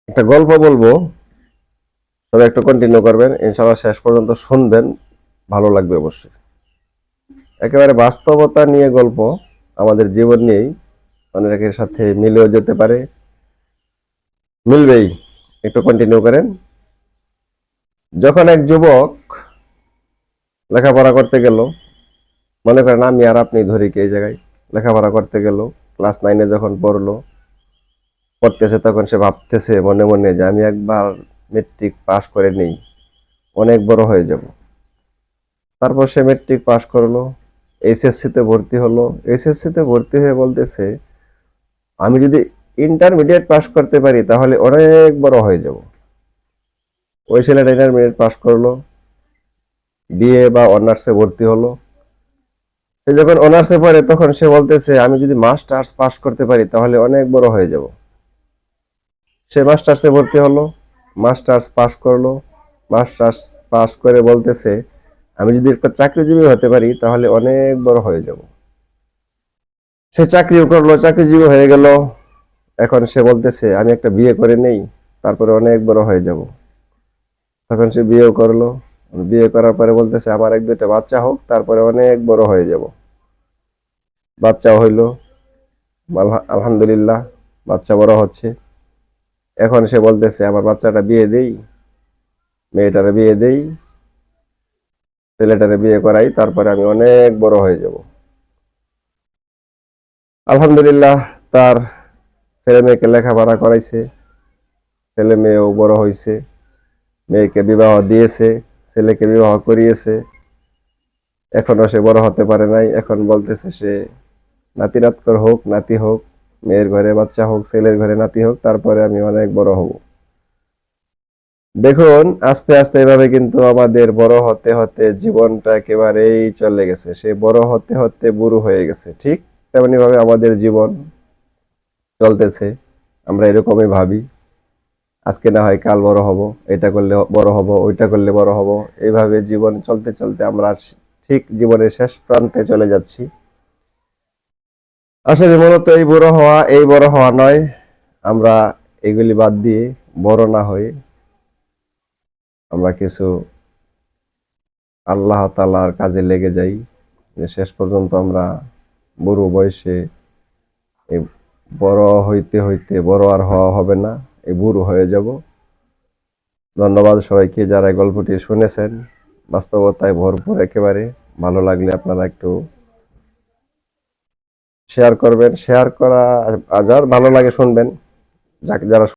একটা গল্প বলবো, সবাই একটু কন্টিনিউ করবেন, ইনশাআল্লাহ শেষ পর্যন্ত শুনবেন, ভালো লাগবে অবশ্যই। একেবারে বাস্তবতা নিয়ে গল্প, আমাদের জীবন নিয়েই, অনেকের সাথে মিলেও যেতে পারে, মিলবেই। একটু কন্টিনিউ করেন। যখন এক যুবক লেখাপড়া করতে গেল, মনে করেন আমি আর আপনি ধরি কি এই জায়গায়, লেখাপড়া করতে গেল, ক্লাস 9-এ যখন পড়তেছে, তখন সে ভাবতেছে মনে মনে যে আমি একবার মেট্রিক পাস করে নেই, অনেক বড় হয়ে যাব। তারপর সে মেট্রিক পাস করলো, এইচএসসিতে ভর্তি হলো। এইচএসসিতে ভর্তি হয়ে বলতেছে আমি যদি ইন্টারমিডিয়েট পাস করতে পারি তাহলে অনেক বড় হয়ে যাব। ওই ছেলেটা ইন্টারমিডিয়েট পাস করলো, বিএ বা অনার্সে ভর্তি হলো। সে যখন অনার্সে পড়ে তখন সে বলতেছে আমি যদি মাস্টার্স পাস করতে পারি তাহলে অনেক বড় হয়ে যাব। সে মাস্টার্সে ভর্তি হলো, মাস্টার্স পাস করলো। মাস্টার্স পাস করে বলতেছে আমি যদি একটা চাকরিজীবী হতে পারি তাহলে অনেক বড় হয়ে যাব। সে চাকরিও করলো, চাকরিজীবী হয়ে গেল। এখন সে বলতেছে আমি একটা বিয়ে করে নেই, তারপরে অনেক বড় হয়ে যাব। তখন সে বিয়েও করলো, বিয়ে করার পরে বলতেছে আমার 1-2টা বাচ্চা হোক, তারপরে অনেক বড় হয়ে যাব। বাচ্চাও হইলো, আলহামদুলিল্লাহ, বাচ্চা বড় হচ্ছে। এখন সে বলতেছে আমার বাচ্চাটা বিয়ে দেই, মেয়েটারে বিয়ে দেই, ছেলেটারে বিয়ে করাই, তারপরে আমি অনেক বড় হয়ে যাব। আলহামদুলিল্লাহ, তার ছেলে মেয়েকে লেখাপড়া করাইছে, ছেলে মেয়েও বড় হয়েছে, মেয়েকে বিবাহ দিয়েছে, ছেলেকে বিবাহ করিয়েছে। এখনো সে বড় হতে পারে নাই। এখন বলতেছে সে নাতি নাতকর হোক, নাতি হোক, মেয়ের ঘরে বাচ্চা হোক, ছেলের ঘরে নাতি হোক, তারপরে আমি অনেক বড় হব। দেখুন, আস্তে আস্তে এভাবে কিন্তু আমাদের বড় হতে হতে জীবনটা একেবারেই চলে গেছে। সে বড় হতে হতে বুড়ো হয়ে গেছে। ঠিক তেমনি ভাবে আমাদের জীবন চলতেছে। আমরা এরকমই ভাবি, আজকে না হয় কাল বড় হব, এটা করলে বড় হব, ওইটা করলে বড় হব। এইভাবে জীবন চলতে চলতে আমরা ঠিক জীবনের শেষ প্রান্তে চলে যাচ্ছি। আসলে মূলত এই বড় হওয়া নয়। আমরা এগুলি বাদ দিয়ে বড় না হয়ে আমরা কিছু আল্লাহ তাআলার কাজে লেগে যাই, যে শেষ পর্যন্ত আমরা বুড়ো বয়সে এই বড় হইতে হইতে বড় আর হওয়া হবে না, এই বুড়ো হয়ে যাব। ধন্যবাদ সবাইকে যারা এই গল্পটি শুনেছেন, বাস্তবতায় ভরপুর একেবারে। ভালো লাগলে আপনারা একটু শেয়ার করবেন, শেয়ার করা, আর যার ভালো লাগে শুনবেন, যারা